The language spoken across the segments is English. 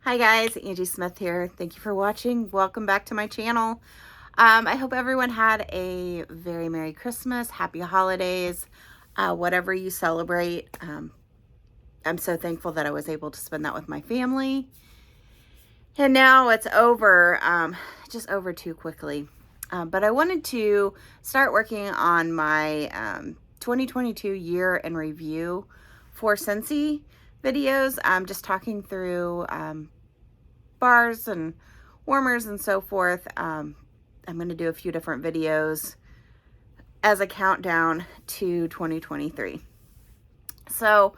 Hi guys, Angie Smith here. Thank you for watching. Welcome back to my channel. I hope everyone had a very Merry Christmas, Happy Holidays, whatever you celebrate. I'm so thankful that I was able to spend that with my family. And now it's over, just over too quickly. But I wanted to start working on my 2022 year in review for Scentsy videos. Just talking through bars and warmers and so forth. I'm going to do a few different videos as a countdown to 2023. So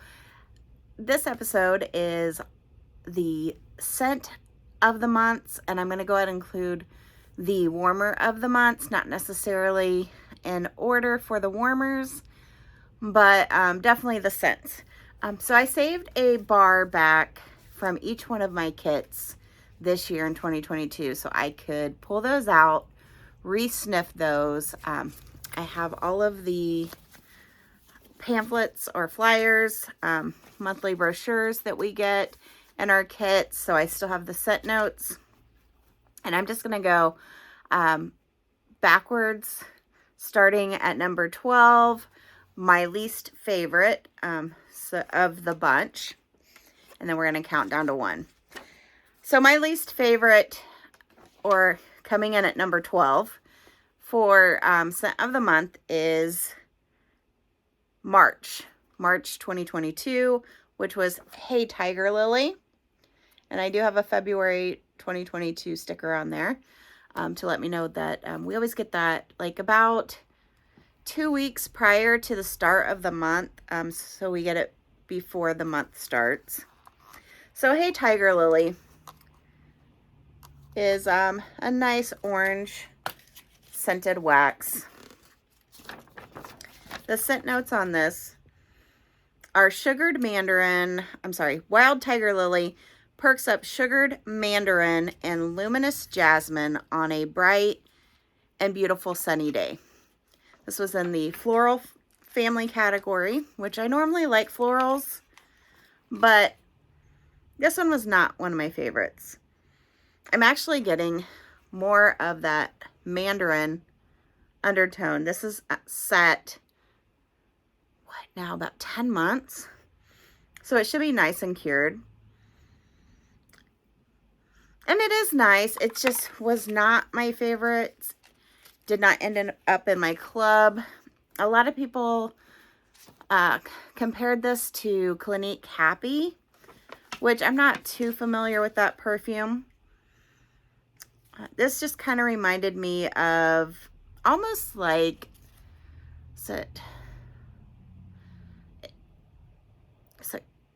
this episode is the scent of the months, and I'm going to go ahead and include the warmer of the months, not necessarily in order for the warmers, but definitely the scents. So I saved a bar back from each one of my kits this year in 2022, so I could pull those out, re-sniff those. I have all of the pamphlets or flyers, monthly brochures that we get in our kits, so I still have the scent notes. And I'm just going to go backwards, starting at number 12, my least favorite of the bunch. And then we're going to count down to 1. So my least favorite, or coming in at number 12, for scent of the month is March 2022, which was Hey Tiger Lily. And I do have a February 2022 sticker on there to let me know that we always get that like about 2 weeks prior to the start of the month. So we get it before the month starts. So Hey Tiger Lily is a nice orange scented wax. The scent notes on this are Wild Tiger Lily perks up sugared mandarin and luminous jasmine on a bright and beautiful sunny day. This was in the floral family category, which I normally like florals, but this one was not one of my favorites. I'm actually getting more of that mandarin undertone. This is set, about 10 months. So it should be nice and cured. And it is nice. It just was not my favorite. Did not end up in my club. A lot of people compared this to Clinique Happy, which I'm not too familiar with that perfume. This just kind of reminded me of almost like, is it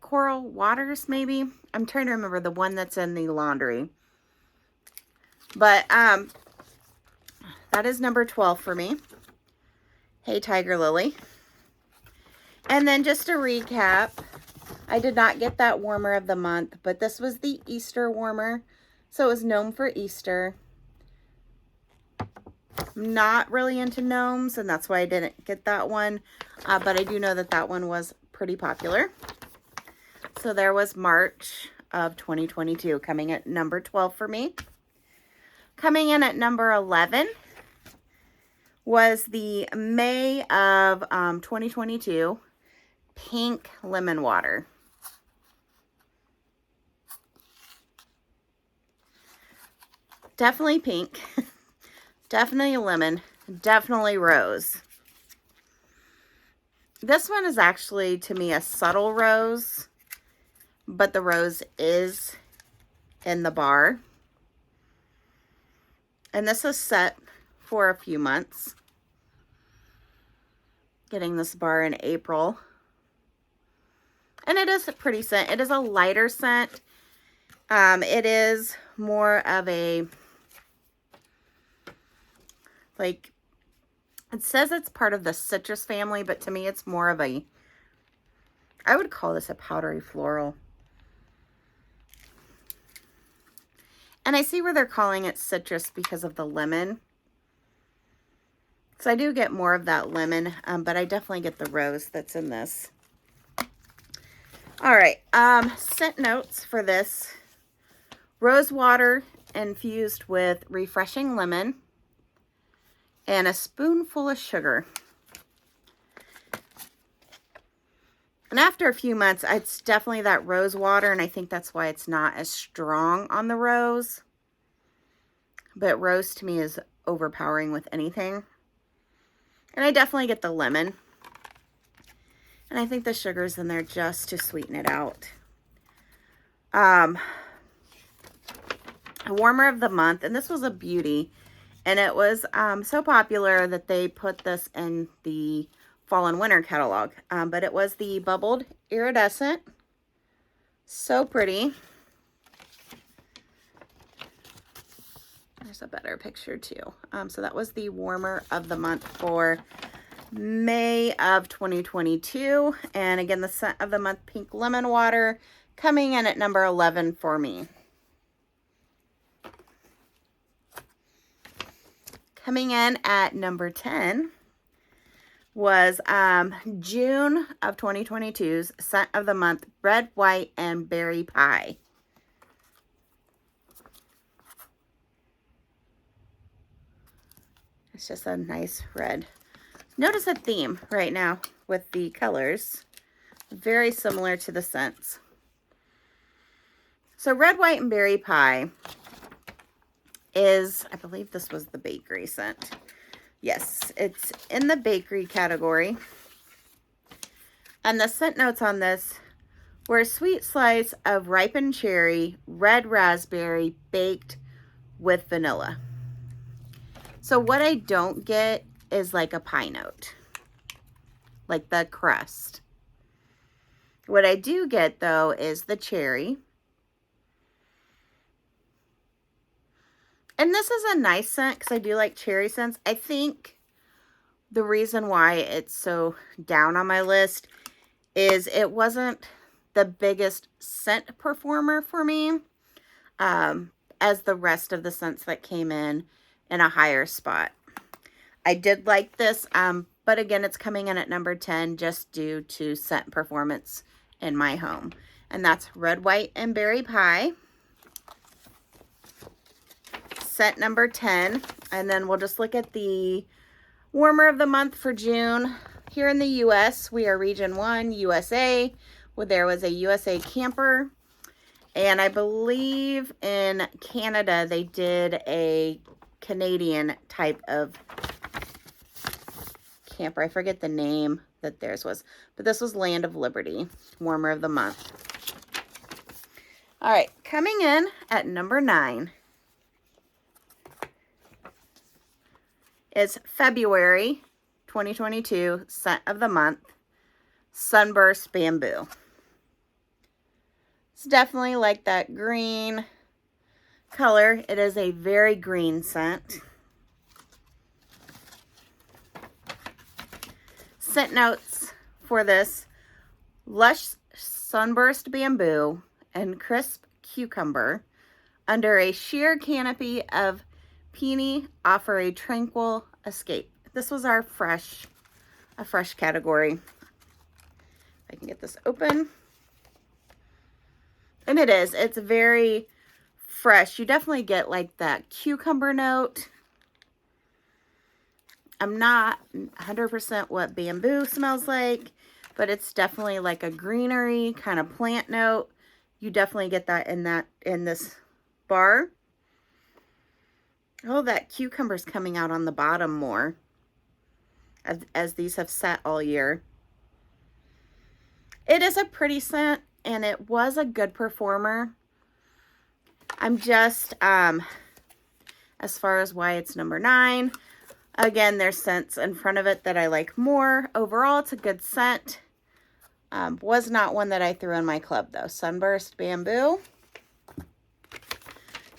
Coral Waters maybe? I'm trying to remember the one that's in the laundry. But that is number 12 for me. Hey Tiger Lily. And then just to recap, I did not get that warmer of the month, but this was the Easter warmer. So it was gnome for Easter. I'm not really into gnomes, and that's why I didn't get that one. But I do know that that one was pretty popular. So there was March of 2022 coming at number 12 for me. Coming in at number 11 was the May of 2022 Pink Lemon Water. Definitely pink, definitely lemon, definitely rose. This one is actually, to me, a subtle rose, but the rose is in the bar. And this is set for a few months. Getting this bar in April. And it is a pretty scent. It is a lighter scent. It is more of a, like, it says it's part of the citrus family, but to me it's more of a, I would call this a powdery floral. And I see where they're calling it citrus because of the lemon. So I do get more of that lemon, but I definitely get the rose that's in this. All right, scent notes for this rose water infused with refreshing lemon, and a spoonful of sugar. And after a few months, it's definitely that rose water, and I think that's why it's not as strong on the rose. But rose to me is overpowering with anything. And I definitely get the lemon. And I think the sugar's in there just to sweeten it out. A warmer of the month, and this was a beauty. And it was so popular that they put this in the fall and winter catalog. But it was the bubbled iridescent. So pretty. There's a better picture too. So that was the warmer of the month for May of 2022. And again, the scent of the month, Pink Lemon Water, coming in at number 11 for me. Coming in at number 10 was June of 2022's scent of the month, Red, White, and Berry Pie. It's just a nice red. Notice a theme right now with the colors. Very similar to the scents. So Red, White, and Berry Pie is, I believe this was the bakery scent. Yes, it's in the bakery category. And the scent notes on this were a sweet slice of ripened cherry, red raspberry, baked with vanilla. So what I don't get is like a pie note, like the crust. What I do get though is the cherry. And this is a nice scent because I do like cherry scents. I think the reason why it's so down on my list is it wasn't the biggest scent performer for me as the rest of the scents that came in a higher spot. I did like this, but again, it's coming in at number 10 just due to scent performance in my home. And that's Red, White, and Berry Pie. Scent number 10. And then we'll just look at the warmer of the month for June. Here in the U.S., we are Region 1, USA, where there was a USA camper. And I believe in Canada, they did a Canadian type of camper. I forget the name that theirs was, but this was Land of Liberty, warmer of the month. All right, coming in at number 9 is February 2022 scent of the month, Sunburst Bamboo. It's definitely like that green color. It is a very green scent. Scent notes for this: lush sunburst bamboo and crisp cucumber under a sheer canopy of peony offer a tranquil escape. This was our fresh category. If I can get this open. And it's very fresh. You definitely get like that cucumber note. I'm not 100% what bamboo smells like, but it's definitely like a greenery kind of plant note. You definitely get that in this bar. Oh, that cucumber's coming out on the bottom more as these have sat all year. It is a pretty scent, and it was a good performer. I'm just, as far as why it's number 9, again, there's scents in front of it that I like more. Overall, it's a good scent. Was not one that I threw in my club, though. Sunburst Bamboo.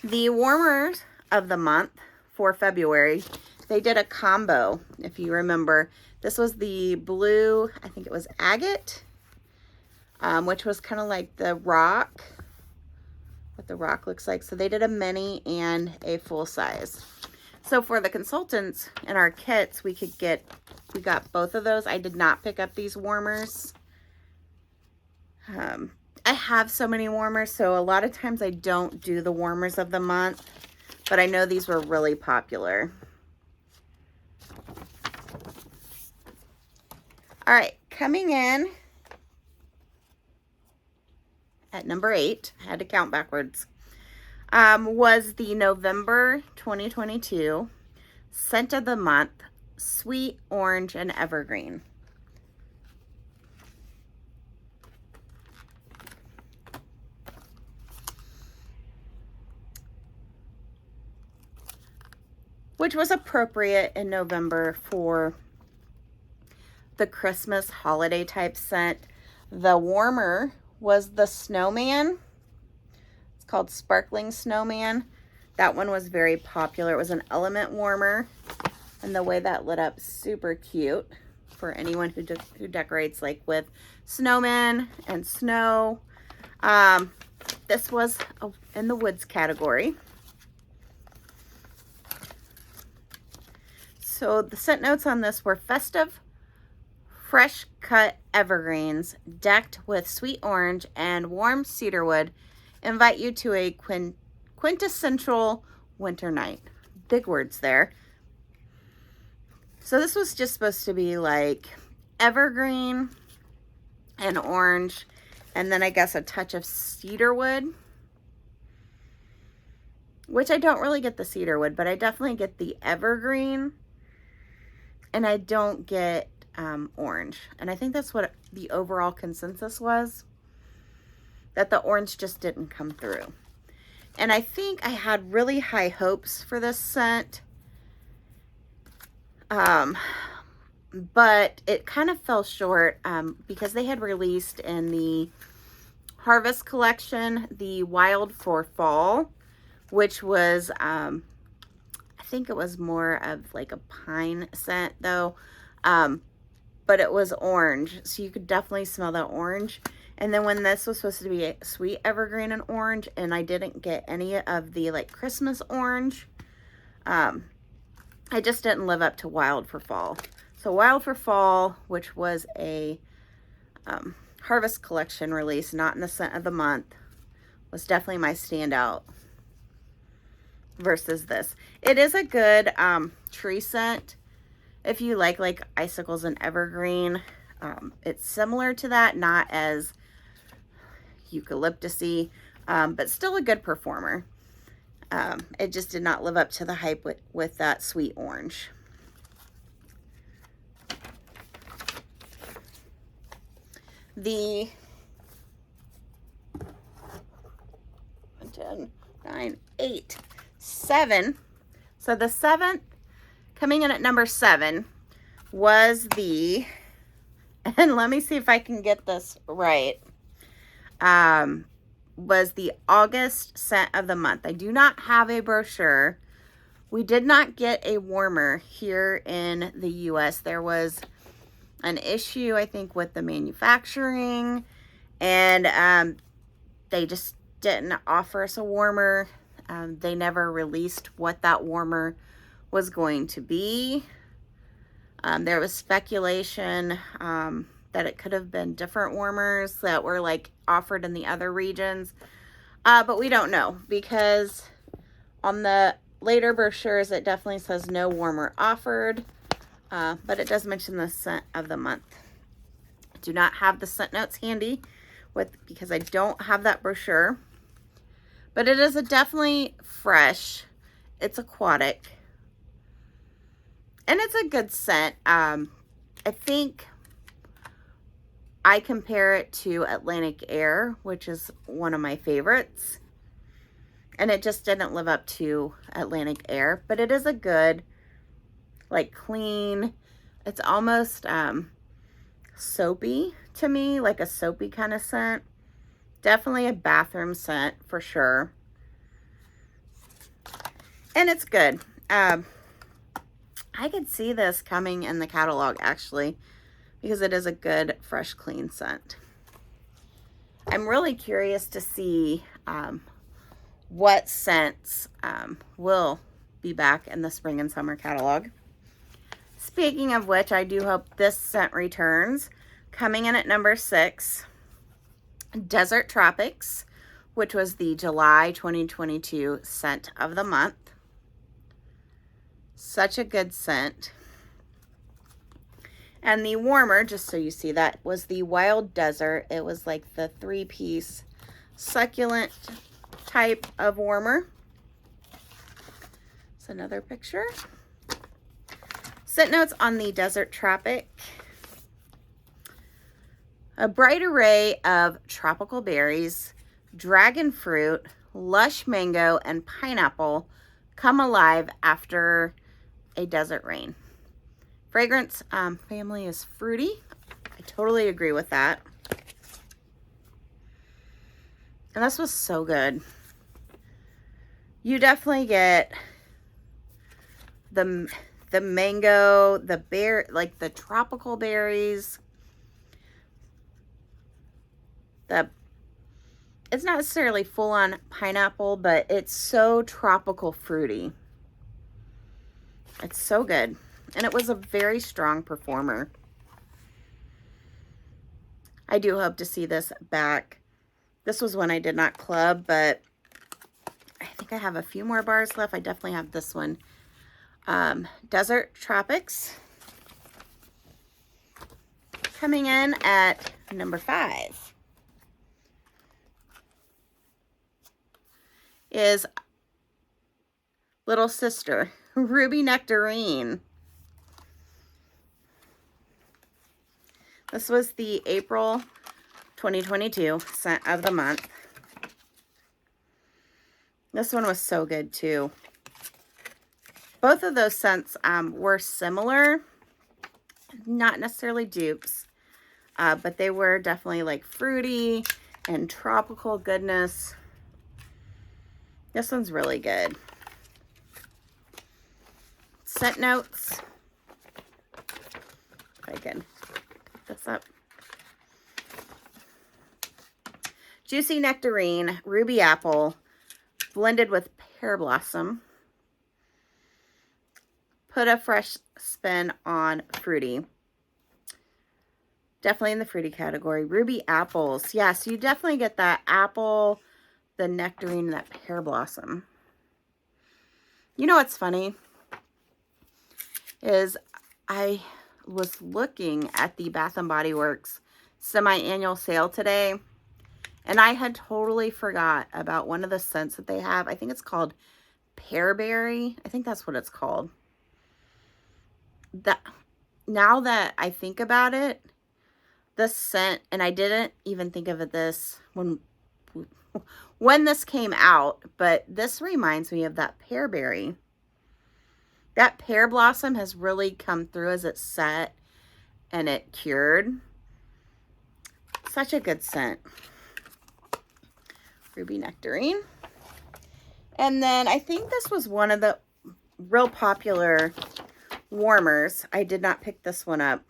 The warmers of the month for February, they did a combo, if you remember. This was the blue, I think it was agate, which was kind of like the rock, what the rock looks like. So they did a mini and a full size. So for the consultants in our kits, we got both of those. I did not pick up these warmers. I have so many warmers, so a lot of times I don't do the warmers of the month, but I know these were really popular. All right, coming in at number 8, I had to count backwards, was the November 2022 Scent of the Month, Sweet Orange and Evergreen. Which was appropriate in November for the Christmas holiday type scent. The warmer was the Snowman. It's called Sparkling Snowman. That one was very popular. It was an element warmer, and the way that lit up, super cute for anyone who decorates like with snowmen and snow. This was in the woods category. So the scent notes on this were festive, fresh cut evergreens decked with sweet orange and warm cedarwood invite you to a quintessential winter night. Big words there. So this was just supposed to be like evergreen and orange, and then I guess a touch of cedarwood, which I don't really get the cedarwood, but I definitely get the evergreen, and I don't get orange. And I think that's what the overall consensus was, that the orange just didn't come through. And I think I had really high hopes for this scent, but it kind of fell short because they had released in the Harvest collection the Wild for Fall, which was I think it was more of like a pine scent though, but it was orange, so you could definitely smell that orange. And then when this was supposed to be a sweet evergreen and orange, and I didn't get any of the like Christmas orange, I just didn't live up to Wild for Fall. So Wild for Fall, which was a Harvest collection release, not in the scent of the month, was definitely my standout versus this. It is a good tree scent if you like icicles and evergreen. It's similar to that, not as eucalyptusy, but still a good performer. It just did not live up to the hype with that sweet orange. The 10, 9, 8, 7. So the 7th, coming in at number 7, was the, and let me see if I can get this right, was the August scent of the month. I do not have a brochure. We did not get a warmer here in the US. There was an issue, I think, with the manufacturing, and they just didn't offer us a warmer. They never released what that warmer was going to be. There was speculation that it could have been different warmers that were like offered in the other regions, but we don't know, because on the later brochures it definitely says no warmer offered, but it does mention the scent of the month. I do not have the scent notes handy because I don't have that brochure, but it is a definitely fresh. It's aquatic, and it's a good scent. I think I compare it to Atlantic Air, which is one of my favorites, and it just didn't live up to Atlantic Air, but it is a good, like, clean, it's almost soapy to me, like a soapy kind of scent. Definitely a bathroom scent for sure, and it's good. I could see this coming in the catalog actually, because it is a good, fresh, clean scent. I'm really curious to see what scents will be back in the spring and summer catalog. Speaking of which, I do hope this scent returns. Coming in at number 6 Desert Tropics, which was the July 2022 scent of the month. Such a good scent. And the warmer, just so you see, that was the Wild Desert. It was like the 3-piece succulent type of warmer. It's another picture. Scent notes on the Desert Tropic. A bright array of tropical berries, dragon fruit, lush mango, and pineapple come alive after a desert rain. Fragrance family is fruity. I totally agree with that. And this was so good. You definitely get the mango, the bear, like the tropical berries. It's not necessarily full on pineapple, but it's so tropical fruity. It's so good. And it was a very strong performer. I do hope to see this back. This was one I did not club, but I think I have a few more bars left. I definitely have this one. Desert Tropics. Coming in at number 5 is Little Sister, Ruby Nectarine. This was the April 2022 scent of the month. This one was so good too. Both of those scents were similar, not necessarily dupes, but they were definitely like fruity and tropical goodness. This one's really good. Scent notes. If I can pick this up. Juicy nectarine, ruby apple, blended with pear blossom. Put a fresh spin on fruity. Definitely in the fruity category. Ruby apples. Yeah, so you definitely get that apple, the nectarine, and that pear blossom. You know what's funny? Is I was looking at the Bath & Body Works semi-annual sale today, and I had totally forgot about one of the scents that they have. I think it's called Pearberry. I think that's what it's called. Now that I think about it, this scent, and I didn't even think of this when this came out, but this reminds me of that Pearberry. That pear blossom has really come through as it set and it cured. Such a good scent. Ruby Nectarine. And then I think this was one of the real popular warmers. I did not pick this one up.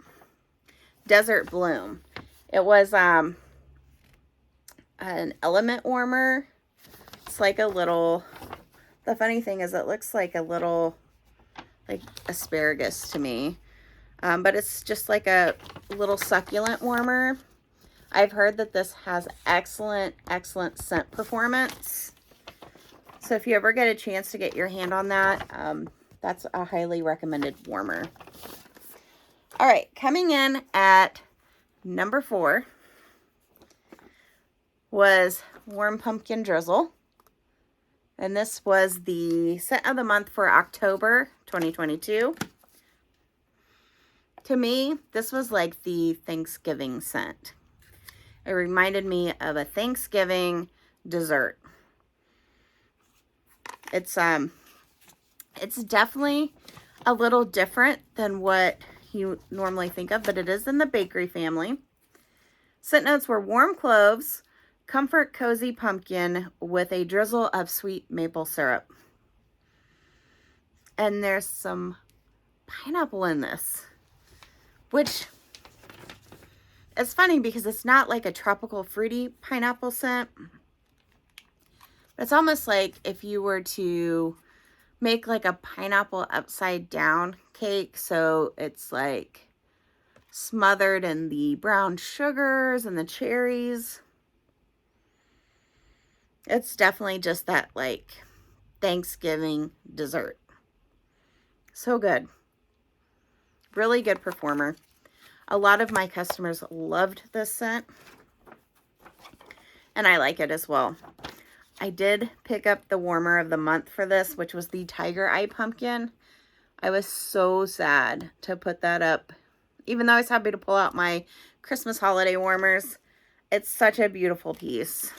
Desert Bloom. It was an element warmer. It's like a little, the funny thing is it looks like a little like asparagus to me, but it's just like a little succulent warmer. I've heard that this has excellent scent performance, so if you ever get a chance to get your hand on that, that's a highly recommended warmer. All right, coming in at number 4 was Warm Pumpkin Drizzle. And this was the scent of the month for October 2022. To me, this was like the Thanksgiving scent. It reminded me of a Thanksgiving dessert. It's definitely a little different than what you normally think of, but it is in the bakery family. Scent notes were warm cloves, comfort cozy pumpkin with a drizzle of sweet maple syrup. And there's some pineapple in this, which is funny because it's not like a tropical fruity pineapple scent. It's almost like if you were to make like a pineapple upside down cake. So it's like smothered in the brown sugars and the cherries. It's definitely just that like Thanksgiving dessert. So good. Really good performer. A lot of my customers loved this scent, and I like it as well. I did pick up the warmer of the month for this, which was the Tiger Eye Pumpkin. I was so sad to put that up, even though I was happy to pull out my Christmas holiday warmers. It's such a beautiful piece.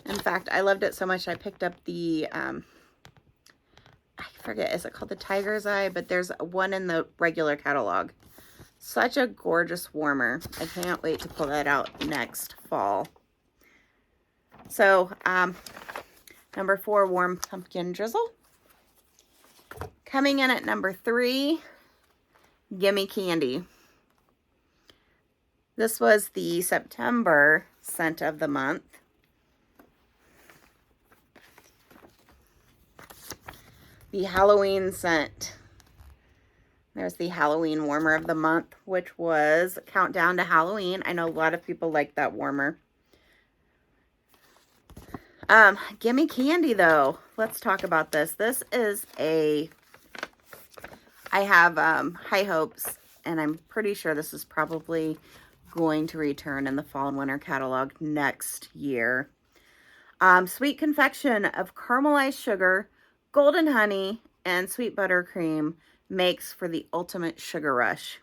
In fact, I loved it so much I picked up the, I forget, is it called the Tiger's Eye? But there's one in the regular catalog. Such a gorgeous warmer. I can't wait to pull that out next fall. So, number 4, Warm Pumpkin Drizzle. Coming in at number 3, Gimme Candy. This was the September scent of the month. The Halloween scent. There's the Halloween warmer of the month, which was Countdown to Halloween. I know a lot of people like that warmer. Gimme Candy, though. Let's talk about this. This is I have high hopes, and I'm pretty sure this is probably going to return in the fall and winter catalog next year. Sweet confection of caramelized sugar, golden honey, and sweet buttercream makes for the ultimate sugar rush.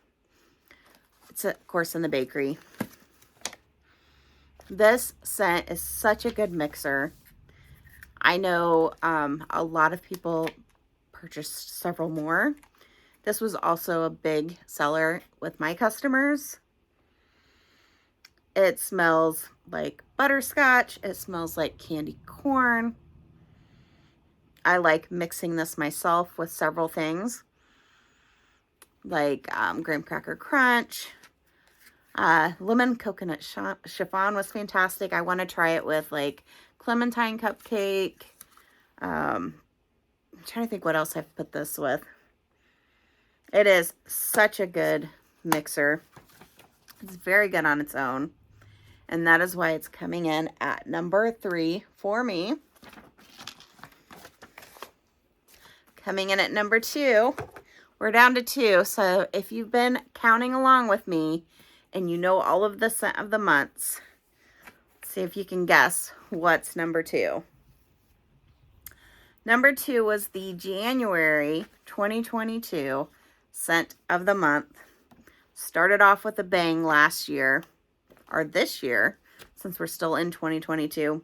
It's, of course, in the bakery. This scent is such a good mixer. I know a lot of people purchased several more. This was also a big seller with my customers. It smells like butterscotch. It smells like candy corn. I like mixing this myself with several things, like graham cracker crunch. Lemon coconut chiffon was fantastic. I want to try it with like clementine cupcake. I'm trying to think what else I've put this with. It is such a good mixer. It's very good on its own. And that is why it's coming in at number 3 for me. Coming in at number 2. We're down to 2. So if you've been counting along with me and you know all of the scent of the months, see if you can guess what's number 2. Number 2 was the January 2022 scent of the month. Started off with a bang last year, or this year, since we're still in 2022.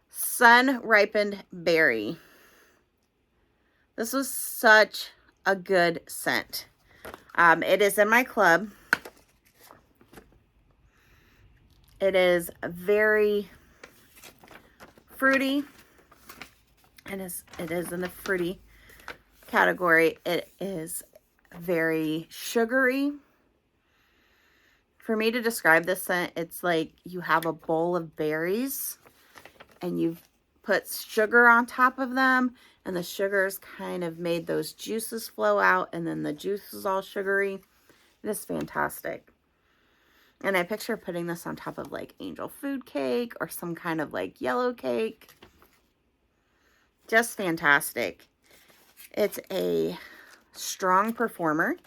Sun Ripened Berry. This was such a good scent. It is in my club. It is very fruity. It is in the fruity category. It is very sugary. For me to describe this scent, it's like you have a bowl of berries and you've put sugar on top of them, and the sugars kind of made those juices flow out, and then the juice is all sugary. It is fantastic. And I picture putting this on top of like angel food cake or some kind of like yellow cake. Just fantastic. It's a strong performer.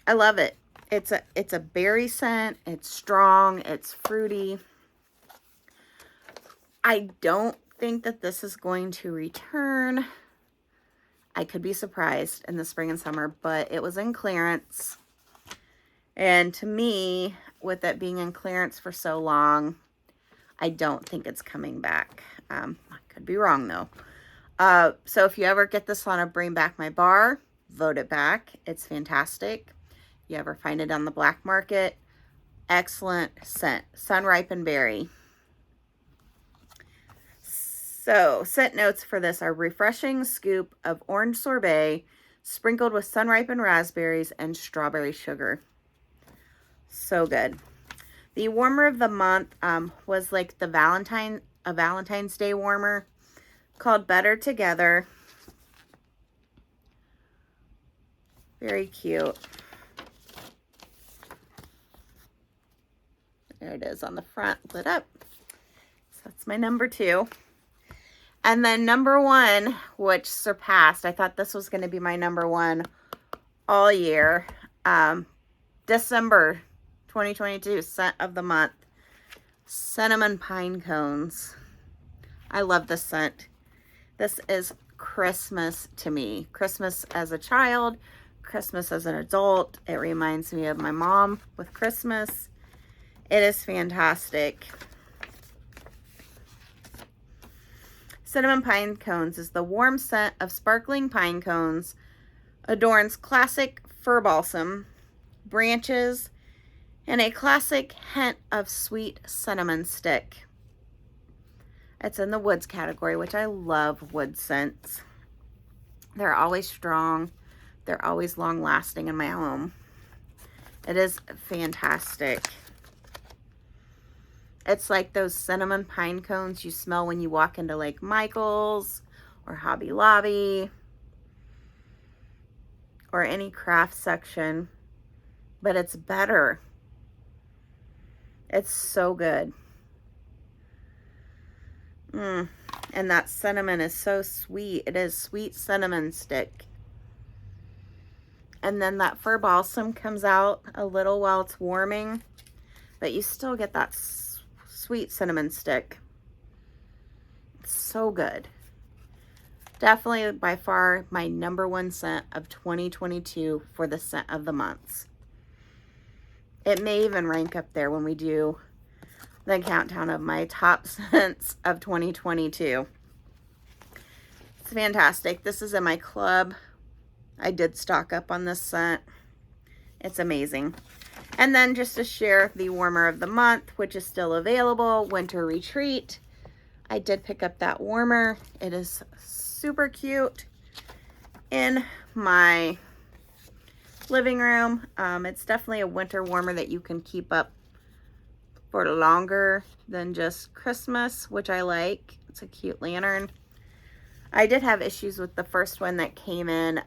I love it. It's a berry scent. It's strong. It's fruity. I don't think that this is going to return. I could be surprised in the spring and summer, but it was in clearance. And to me, with it being in clearance for so long, I don't think it's coming back. I could be wrong though. So if you ever get this on a Bring Back My Bar, vote it back. It's fantastic. You ever find it on the black market, excellent scent. Sun Ripened Berry. So scent notes for this are refreshing scoop of orange sorbet sprinkled with sun ripened raspberries and strawberry sugar. So good. The warmer of the month was like the Valentine's Day warmer called Better Together. Very cute. There it is on the front, lit up. So that's my number 2. And then number 1, which surpassed, I thought this was going to be my number 1 all year. December 2022 scent of the month, cinnamon pine cones. I love this scent. This is Christmas to me. Christmas as a child, Christmas as an adult. It reminds me of my mom with Christmas. It is fantastic. Cinnamon pine cones is the warm scent of sparkling pine cones, adorns classic fir balsam branches, and a classic hint of sweet cinnamon stick. It's in the woods category, which I love wood scents. They're always strong. They're always long lasting in my home. It is fantastic. It's like those cinnamon pine cones you smell when you walk into like Michael's or Hobby Lobby or any craft section, but it's better. It's so good. And that cinnamon is so sweet. It is sweet cinnamon stick. And then that fir balsam comes out a little while it's warming, but you still get that sweet cinnamon stick. It's so good. Definitely by far my number 1 scent of 2022 for the scent of the months. It may even rank up there when we do the countdown of my top scents of 2022. It's fantastic. This is in my club. I did stock up on this scent. It's amazing. And then just to share the warmer of the month, which is still available, Winter Retreat. I did pick up that warmer. It is super cute in my living room. It's definitely a winter warmer that you can keep up for longer than just Christmas, which I like. It's a cute lantern. I did have issues with the first one that came in.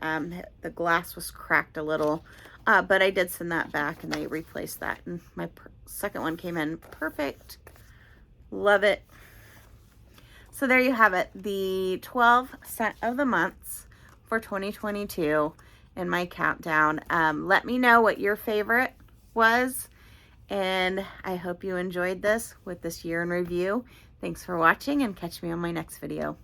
The glass was cracked a little, but I did send that back and they replaced that. And my second one came in perfect. Love it. So there you have it. The 12 scent of the months for 2022 in my countdown. Let me know what your favorite was. And I hope you enjoyed this with this year in review. Thanks for watching and catch me on my next video.